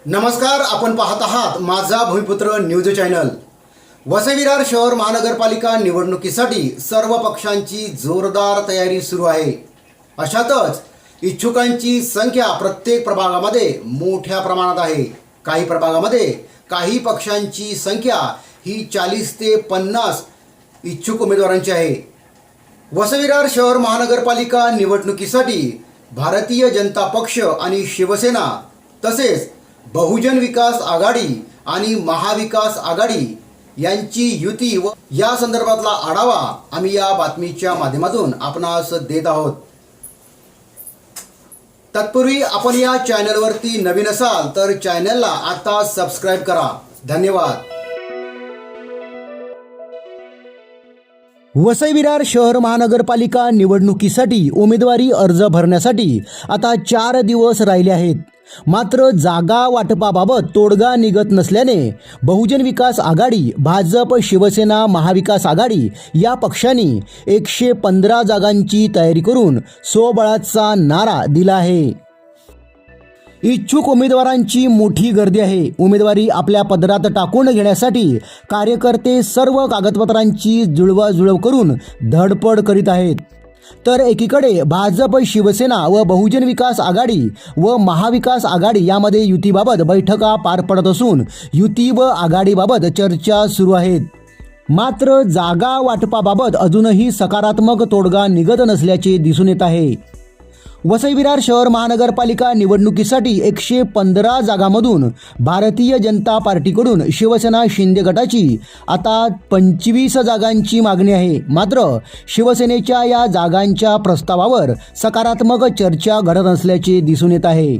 नमस्कार, आपण पाहत आहात माझा भूमिपुत्र न्यूज चॅनल। वसई विरार शहर महानगरपालिका निवडणुकीसाठी सर्व पक्षांची जोरदार तयारी सुरू आहे। अशातच इच्छुकांची संख्या प्रत्येक प्रभागामध्ये मोठ्या प्रमाणात आहे। काही प्रभागामध्ये काही पक्षांची संख्या ही 40 ते 50 इच्छुक उमेदवारांची आहे। वसई विरार शहर महानगरपालिका निवडणुकीसाठी भारतीय जनता पक्ष आणि शिवसेना तसेच बहुजन विकास आघाडी आणि महाविकास आघाडी यांची युती व या संदर्भातला आढावा आम्ही या बातमीच्या माध्यमातून आपणास देत आहोत। तत्पूर्वी आपण या चॅनलवरती नवीन असाल तर चॅनलला आता सबस्क्राइब करा। धन्यवाद। वसई विरार शहर महानगरपालिका निवडणुकीसाठी उमेदवारी अर्ज भरण्यासाठी आता 4 दिवस राहिले आहेत। मात्र जागा वाटपाबाबत तोडगा निघत नसल्याने बहुजन विकास आघाडी, भाजप, शिवसेना, महाविकास आघाडी या पक्षांनी 115 जागांची तयारी करून स्वबळाचा नारा दिला आहे। इच्छुक उमेदवारांची मोठी गर्दी आहे। उमेदवारी आपल्या पदरात टाकून घेण्यासाठी कार्यकर्ते सर्व कागदपत्रांची जुळवाजुळव करून धडपड करीत आहेत। तर एकीकडे भाजप, शिवसेना व बहुजन विकास आघाडी व महाविकास आघाडी यामध्ये युतीबाबत बैठका पार पडत असून युती व आघाडीबाबत चर्चा सुरू आहेत। मात्र जागा वाटपाबाबत अजूनही सकारात्मक तोडगा निघत नसल्याचे दिसून येत आहे। वसई विरार शहर महानगरपालिका निवडणुकीसाठी 115 जागांमधून भारतीय जनता पार्टीकडून शिवसेना शिंदे गटाची आता 25 जागांची मागणी आहे। मात्र शिवसेनेच्या या जागांच्या प्रस्तावावर सकारात्मक चर्चा घडत असल्याचे दिसून येत आहे।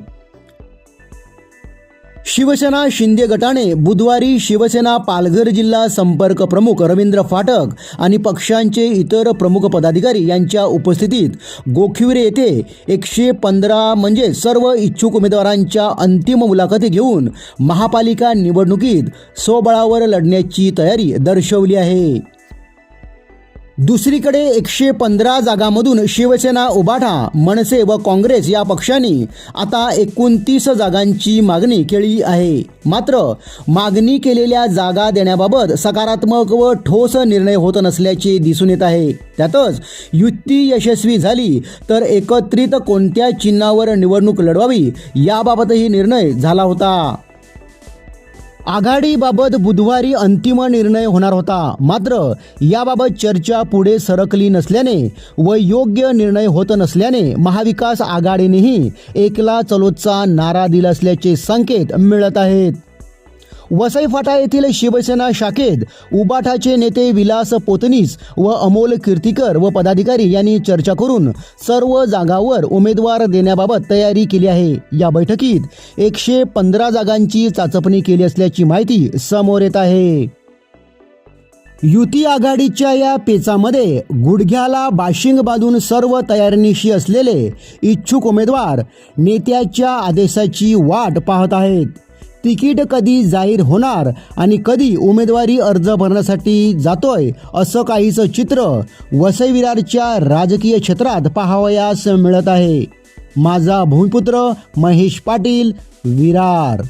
शिवसेना शिंदे गटाने बुधवारी शिवसेना पालघर जिल्हा संपर्क प्रमुख रवींद्र फाटक आणि पक्षांचे इतर प्रमुख पदाधिकारी यांच्या उपस्थितीत गोखिवरे येथे 115 म्हणजे सर्व इच्छुक उमेदवारांच्या अंतिम मुलाखती घेऊन महापालिका निवडणुकीत स्वबळावर लढण्याची तयारी दर्शवली आहे। दुसरीकडे 115 जागांमधून शिवसेना, उबाठा, मनसे व काँग्रेस या पक्षांनी आता 29 जागांची मागणी केली आहे। मात्र मागणी केलेल्या जागा देण्याबाबत सकारात्मक व ठोस निर्णय होत नसल्याचे दिसून येत आहे। त्यातच युती यशस्वी झाली तर एकत्रित कोणत्या चिन्हावर निवडणूक लढवावी याबाबतही निर्णय झाला होता। आघाडीबाबत बुधवारी अंतिम निर्णय होणार होता। मात्र याबाबत चर्चा पुढे सरकली नसल्याने व योग्य निर्णय होत नसल्याने महाविकास आघाडीनेही एकला चलोचा नारा दिला असल्याचे संकेत मिळत आहेत। वसई फाटा येथील शिवसेना शाखेत उबाठाचे नेते विलास पोतनीस व अमोल कीर्तीकर व पदाधिकारी यांनी चर्चा करून सर्व जागांवर उमेदवार देण्याबाबत तयारी केली आहे। या बैठकीत 115 जागांची चाचपणी केली असल्याची माहिती समोर येत आहे। युती आघाडीच्या या पेचामध्ये गुडघ्याला बाशिंग बांधून सर्व तयारीनिशी असलेले इच्छुक उमेदवार नेत्याच्या आदेशाची वाट पाहत आहेत। तिकीट कधी जाहीर होणार आणि कधी उमेदवारी अर्ज भरण्यासाठी जातोय असं काहीच चित्र वसई विरारच्या राजकीय क्षेत्रात पाहावयास मिळत आहे। माझा भूमिपुत्र महेश पाटील, विरार।